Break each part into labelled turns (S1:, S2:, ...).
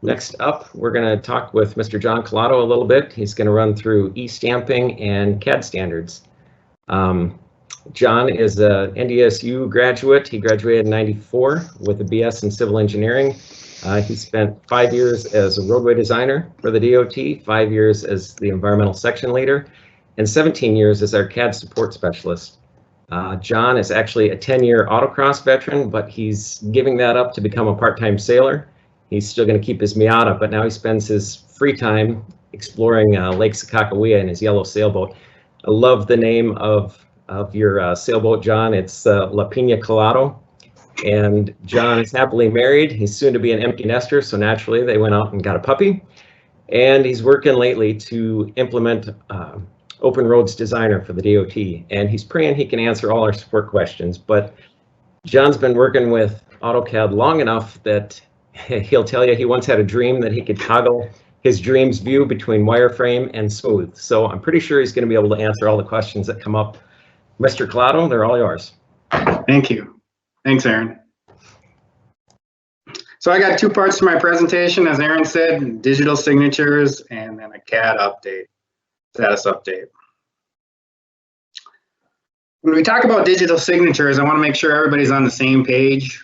S1: Next up, we're going to talk with Mr. Jon Collado a little bit. He's going to run through e-stamping and CAD standards. Jon is a NDSU graduate. He graduated in '94 with a BS in civil engineering. He spent 5 years as a roadway designer for the DOT, 5 years as the environmental section leader, and 17 years as our CAD support specialist. Jon is actually a 10-year autocross veteran, but he's giving that up to become a part-time sailor. He's still going to keep his Miata, but now he spends his free time exploring Lake Sakakawea in his yellow sailboat. I love the name of your sailboat, Jon. It's La Pina Collado. And Jon is happily married. He's soon to be an empty nester, so naturally they went out and got a puppy. And he's working lately to implement Open Roads Designer for the DOT. And he's praying he can answer all our support questions. But Jon's been working with AutoCAD long enough that he'll tell you he once had a dream that he could toggle his dream's view between wireframe and smooth. So I'm pretty sure he's going to be able to answer all the questions that come up. Mr. Collado, they're all yours.
S2: Thank you. Thanks, Aaron. So I got two parts to my presentation, as Aaron said, digital signatures and then a CAD update, status update. When we talk about digital signatures, I want to make sure everybody's on the same page.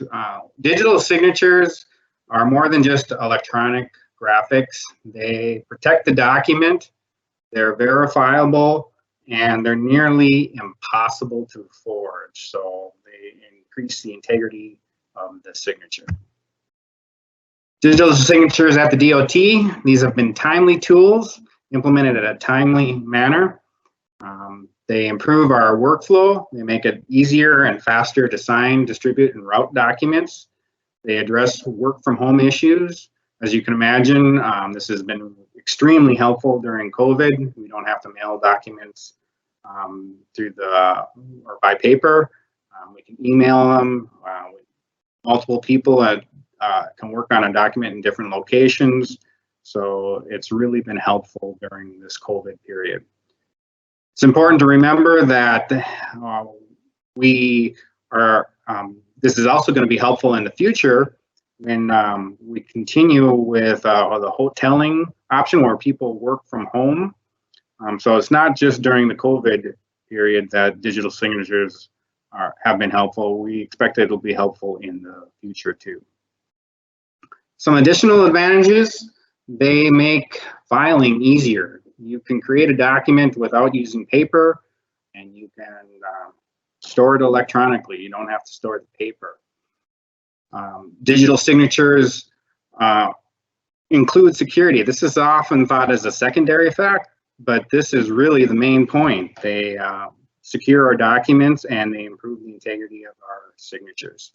S2: Digital signatures are more than just electronic graphics. They protect the document, they're verifiable, and they're nearly impossible to forge. So they increase the integrity of the signature. Digital signatures at the DOT, these have been timely tools implemented in a timely manner. They improve our workflow. They make it easier and faster to sign, distribute, and route documents. They address work from home issues. As you can imagine, this has been extremely helpful during COVID. We don't have to mail documents through or by paper. We can email them. Multiple people can work on a document in different locations. So it's really been helpful during this COVID period. It's important to remember that this is also going to be helpful in the future when we continue with the hoteling option where people work from home. So it's not just during the COVID period that digital signatures have been helpful. We expect it'll be helpful in the future too. Some additional advantages, they make filing easier. You can create a document without using paper, and you can store it electronically. You don't have to store the paper. Digital signatures include security. This is often thought as a secondary fact, but this is really the main point. They secure our documents and they improve the integrity of our signatures.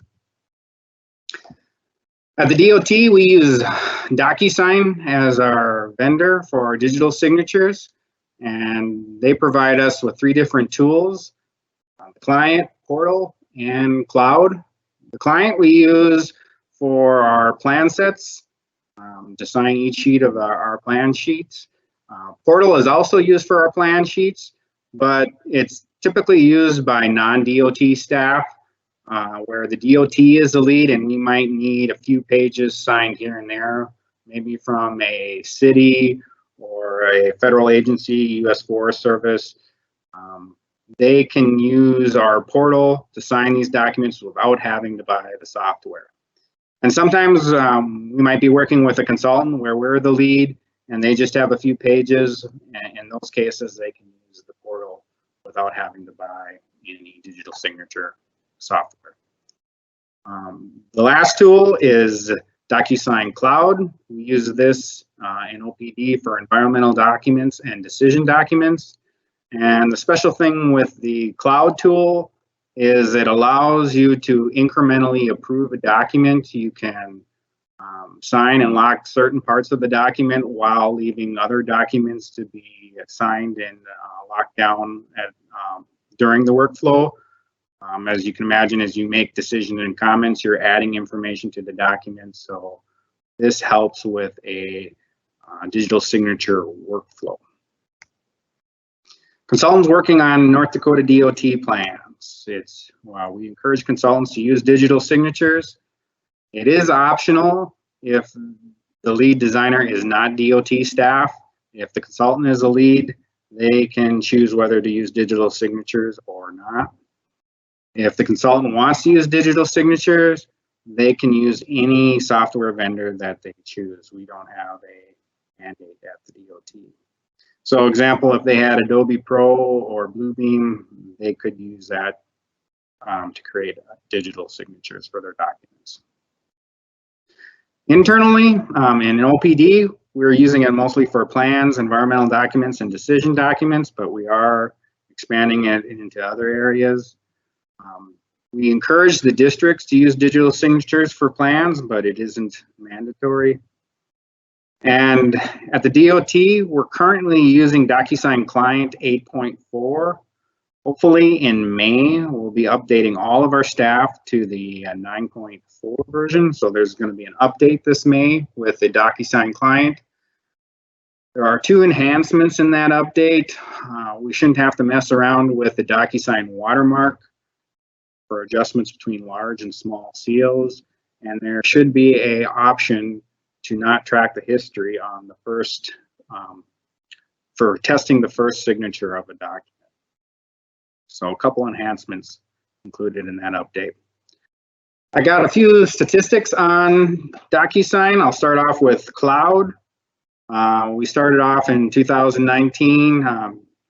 S2: At the DOT, we use DocuSign as our vendor for our digital signatures, and they provide us with 3 different tools, client, portal, and cloud. The client we use for our plan sets to sign each sheet of our plan sheets. Portal is also used for our plan sheets, but it's typically used by non-DOT staff where the DOT is the lead and we might need a few pages signed here and there, maybe from a city or a federal agency, U.S. Forest Service. They can use our portal to sign these documents without having to buy the software. And sometimes we might be working with a consultant where we're the lead and they just have a few pages. And in those cases, they can use the portal without having to buy any digital signature software. The last tool is DocuSign Cloud. We use this in OPD for environmental documents and decision documents. And the special thing with the cloud tool is it allows you to incrementally approve a document. You can sign and lock certain parts of the document while leaving other documents to be signed and locked down during the workflow. As you can imagine, as you make decisions and comments, you're adding information to the document. So this helps with a digital signature workflow. Consultants working on North Dakota DOT plans. We encourage consultants to use digital signatures. It is optional if the lead designer is not DOT staff. If the consultant is a lead, they can choose whether to use digital signatures or not. If the consultant wants to use digital signatures, they can use any software vendor that they choose. We don't have a mandate at the DOT. So example, if they had Adobe Pro or Bluebeam, they could use that to create digital signatures for their documents. Internally, in OPD, we're using it mostly for plans, environmental documents, and decision documents, but we are expanding it into other areas. We encourage the districts to use digital signatures for plans, but it isn't mandatory. And at the DOT, we're currently using DocuSign Client 8.4. Hopefully in May, we'll be updating all of our staff to the 9.4 version. So there's going to be an update this May with the DocuSign Client. There are 2 enhancements in that update. We shouldn't have to mess around with the DocuSign watermark for adjustments between large and small seals. And there should be an option to not track the history on the first, for testing the first signature of a document. So a couple enhancements included in that update. I got a few statistics on DocuSign. I'll start off with cloud. We started off in 2019,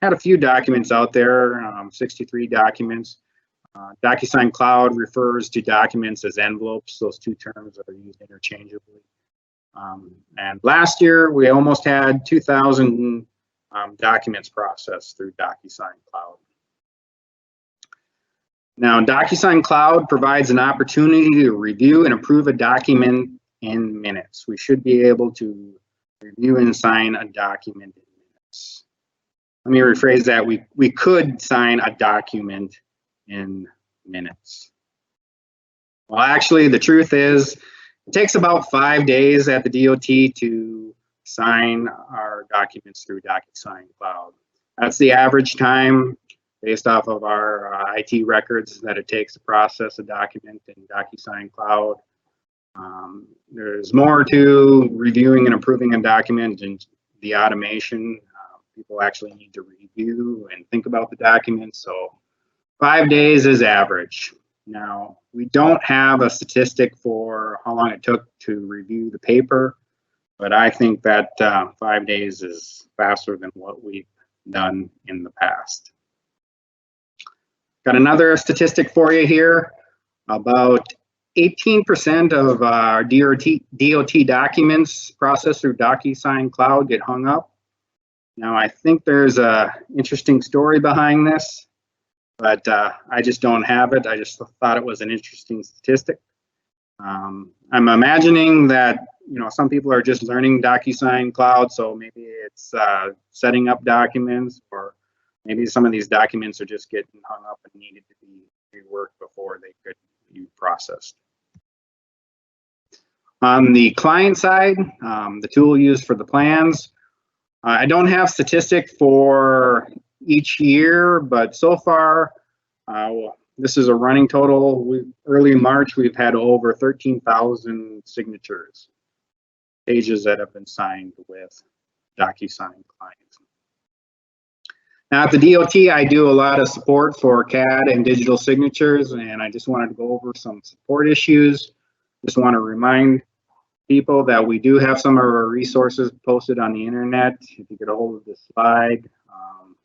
S2: had a few documents out there, 63 documents. DocuSign Cloud refers to documents as envelopes. Those 2 terms are used interchangeably. And last year, we almost had 2,000 documents processed through DocuSign Cloud. Now, DocuSign Cloud provides an opportunity to review and approve a document in minutes. We should be able to review and sign a document in minutes. Let me rephrase that. We could sign a document in minutes. Well, actually, the truth is, it takes about 5 days at the DOT to sign our documents through DocuSign Cloud. That's the average time based off of our IT records that it takes to process a document in DocuSign Cloud. There's more to reviewing and approving a document and the automation. People actually need to review and think about the document, so 5 days is average. Now, we don't have a statistic for how long it took to review the paper, but I think that 5 days is faster than what we've done in the past. Got another statistic for you here. About 18% of our DOT documents processed through DocuSign Cloud get hung up. Now, I think there's an interesting story behind this, but I just don't have it. I just thought it was an interesting statistic. I'm imagining that some people are just learning DocuSign Cloud, so maybe it's setting up documents, or maybe some of these documents are just getting hung up and needed to be reworked before they could be processed. On the client side, the tool used for the plans, I don't have statistic for each year, but so far, this is a running total. Early March, we've had over 13,000 signatures, pages that have been signed with DocuSign clients. Now at the DOT, I do a lot of support for CAD and digital signatures, and I just wanted to go over some support issues. Just want to remind people that we do have some of our resources posted on the internet. If you get a hold of this slide, you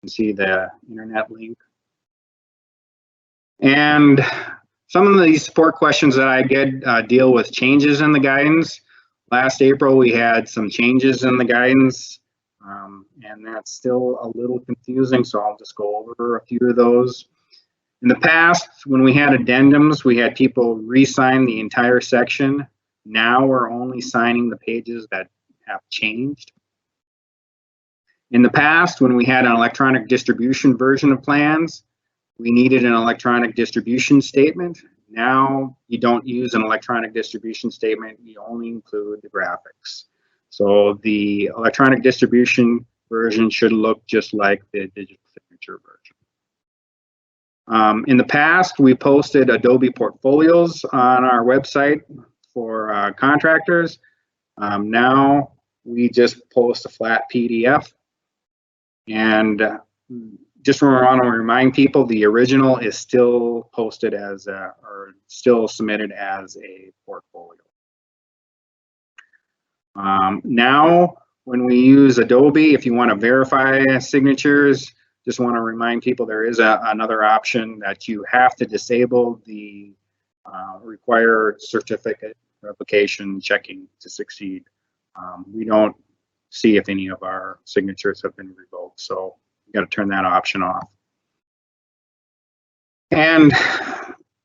S2: can see the internet link. And some of these support questions that I get deal with changes in the guidance. Last April, we had some changes in the guidance, and that's still a little confusing, so I'll just go over a few of those. In the past, when we had addendums, we had people re-sign the entire section. Now we're only signing the pages that have changed. In the past, when we had an electronic distribution version of plans, we needed an electronic distribution statement. Now you don't use an electronic distribution statement, you only include the graphics. So the electronic distribution version should look just like the digital signature version. In the past, we posted Adobe portfolios on our website for contractors. Now we just post a flat PDF, and just want to remind people the original is still posted as or still submitted as a portfolio. Now when we use Adobe, if you want to verify signatures, just want to remind people there is another option that you have to disable the required certificate replication checking to succeed. We don't see if any of our signatures have been revoked, so you got to turn that option off. And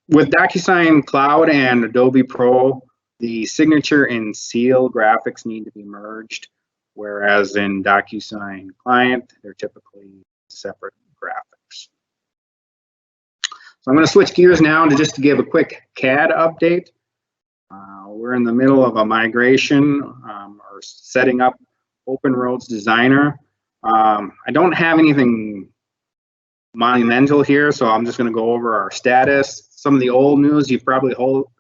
S2: with DocuSign Cloud and Adobe Pro, the signature and seal graphics need to be merged, whereas in DocuSign Client, they're typically separate graphics. So I'm going to switch gears now to just to give a quick CAD update. We're in the middle of a migration or setting up Open Roads Designer. I don't have anything monumental here, so I'm just going to go over our status. Some of the old news, you've probably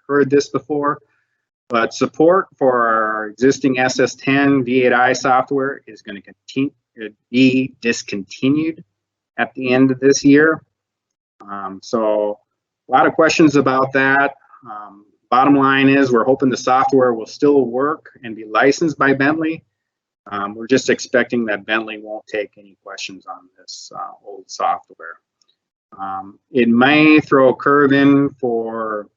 S2: heard this before, but support for our existing SS10 V8i software is going to be discontinued at the end of this year. So a lot of questions about that. Bottom line is we're hoping the software will still work and be licensed by Bentley. We're just expecting that Bentley won't take any questions on this old software. It may throw a curve in for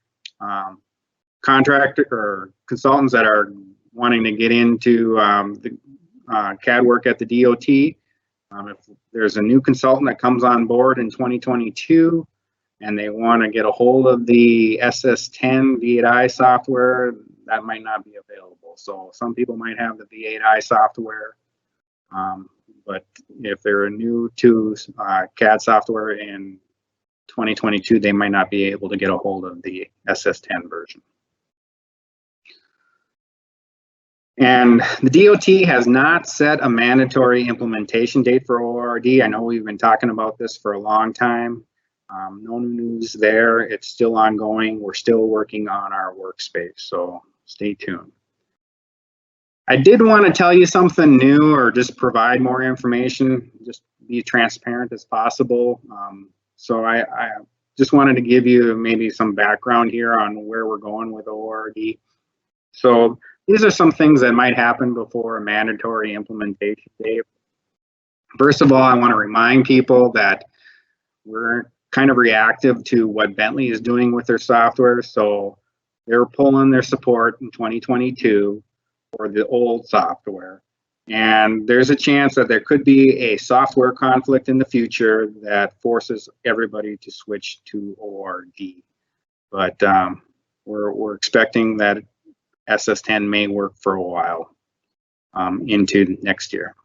S2: contractor or consultants that are wanting to get into the CAD work at the DOT. If there's a new consultant that comes on board in 2022 and they want to get a hold of the SS10 V8i software, that might not be available. So some people might have the V8i software, but if they're new to CAD software in 2022, they might not be able to get a hold of the SS10 version. And the DOT has not set a mandatory implementation date for ORD. I know we've been talking about this for a long time. No new news there. It's still ongoing. We're still working on our workspace, so stay tuned. I did want to tell you something new or just provide more information, just be transparent as possible. So I just wanted to give you maybe some background here on where we're going with ORD. So these are some things that might happen before a mandatory implementation date. First of all, I want to remind people that we're kind of reactive to what Bentley is doing with their software. So they're pulling their support in 2022 for the old software. And there's a chance that there could be a software conflict in the future that forces everybody to switch to ORD. But we're expecting that SS10 may work for a while into next year.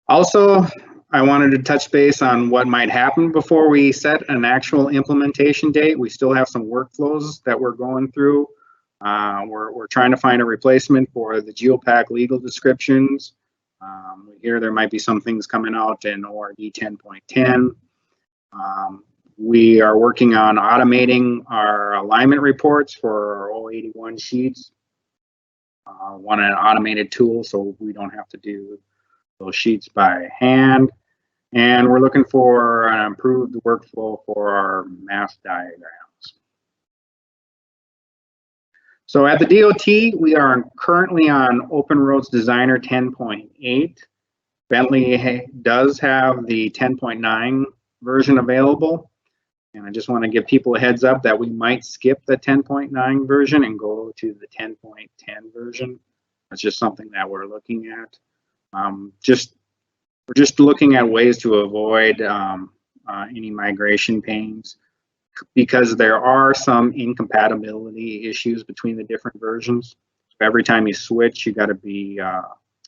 S2: Also, I wanted to touch base on what might happen before we set an actual implementation date. We still have some workflows that we're going through. We're trying to find a replacement for the GeoPack legal descriptions. We hear there might be some things coming out in ORD 10.10. We are working on automating our alignment reports for our 081 sheets. Want an automated tool so we don't have to do those sheets by hand. And we're looking for an improved workflow for our mass diagrams. So at the DOT, we are currently on Open Roads Designer 10.8. Bentley does have the 10.9 version available. And I just want to give people a heads up that we might skip the 10.9 version and go to the 10.10 version. That's just something that we're looking at. We're just looking at ways to avoid any migration pains because there are some incompatibility issues between the different versions. So every time you switch, you got to be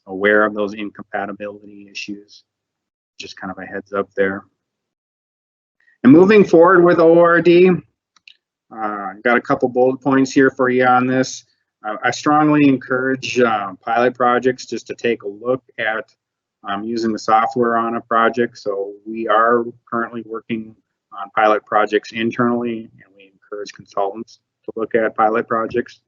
S2: aware of those incompatibility issues. Just kind of a heads up there. And moving forward with ORD, got a couple bullet points here for you on this. I strongly encourage pilot projects just to take a look at using the software on a project. So we are currently working on pilot projects internally, and we encourage consultants to look at pilot projects.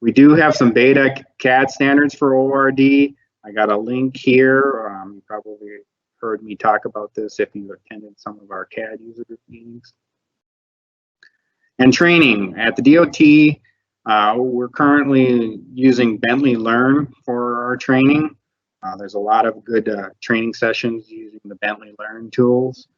S2: We do have some beta CAD standards for ORD. I got a link here. You probably heard me talk about this if you attended some of our CAD user group meetings. And training at the DOT, we're currently using Bentley Learn for our training. There's a lot of good training sessions using the Bentley Learn tools.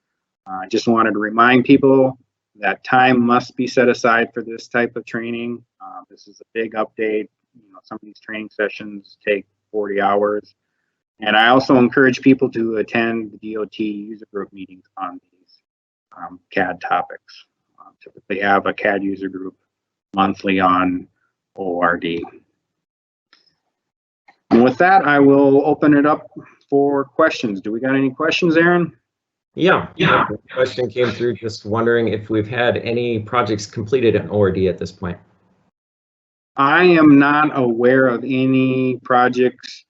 S2: I just wanted to remind people that time must be set aside for this type of training. This is a big update. You know, some of these training sessions take 40 hours. And I also encourage people to attend the DOT user group meetings on these CAD topics. Typically have a CAD user group monthly on ORD. And with that, I will open it up for questions. Do we got any questions, Aaron?
S1: Yeah. The question came through just wondering if we've had any projects completed in ORD at this point.
S2: I am not aware of any projects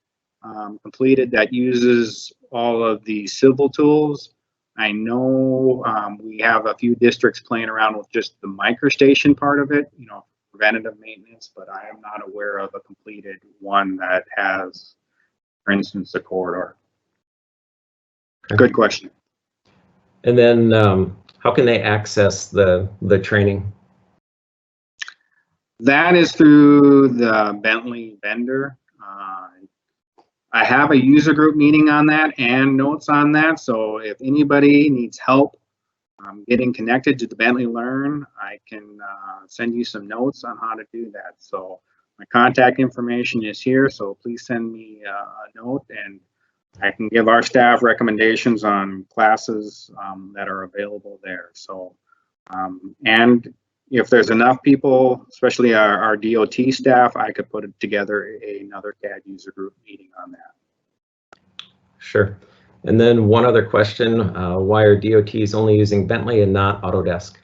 S2: completed that uses all of the civil tools. I know we have a few districts playing around with just the microstation part of it, you know, preventative maintenance, but I am not aware of a completed one that has, for instance, a corridor. Okay. Good question.
S1: And then how can they access the training?
S2: That is through the Bentley vendor. I have a user group meeting on that and notes on that. So if anybody needs help getting connected to the Bentley Learn, I can send you some notes on how to do that. So my contact information is here. So please send me a note and I can give our staff recommendations on classes that are available there. So, and if there's enough people, especially our DOT staff, I could put together another CAD user group meeting on that.
S1: Sure. And then one other question, why are DOTs only using Bentley and not Autodesk?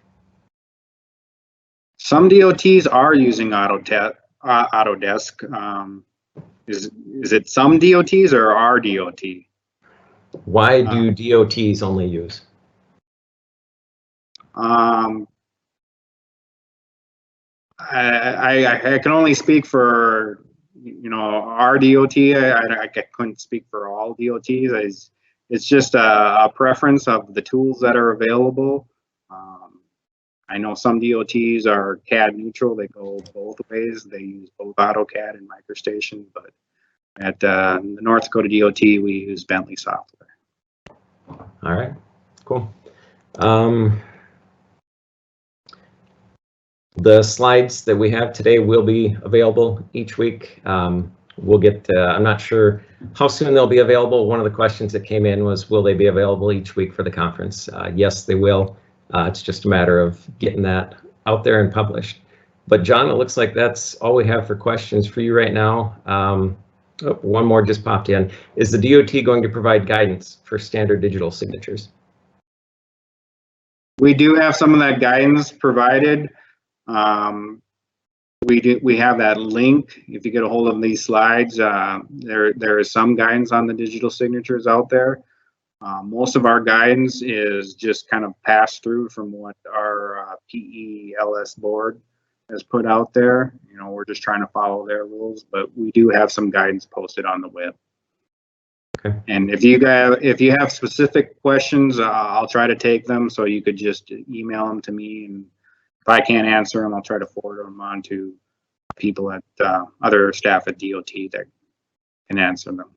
S2: Some DOTs are using Autodesk. Is it some DOTs or our DOT?
S1: Why do DOTs only use?
S2: I can only speak for, you know, our DOT. I couldn't speak for all DOTs. It's just a preference of the tools that are available. I know some DOTs are CAD neutral. They go both ways. They use both AutoCAD and MicroStation, but at the North Dakota DOT, we use Bentley software.
S1: All right, cool. The slides that we have today will be available each week. We'll get, I'm not sure how soon they'll be available. One of the questions that came in was, will they be available each week for the conference? Yes, they will. It's just a matter of getting that out there and published. But John, it looks like that's all we have for questions for you right now. Oh, one more just popped in. Is the DOT going to provide guidance for standard digital signatures?
S2: We do have some of that guidance provided. We have that link. If you get a hold of these slides, there is some guidance on the digital signatures out there. Most of our guidance is just kind of passed through from what our PELS board has put out there. You know, we're just trying to follow their rules, but we do have some guidance posted on the web. Okay. And if you have specific questions, I'll try to take them. So you could just email them to me, and if I can't answer them, I'll try to forward them on to people at other staff at DOT that can answer them.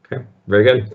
S1: Okay, very good.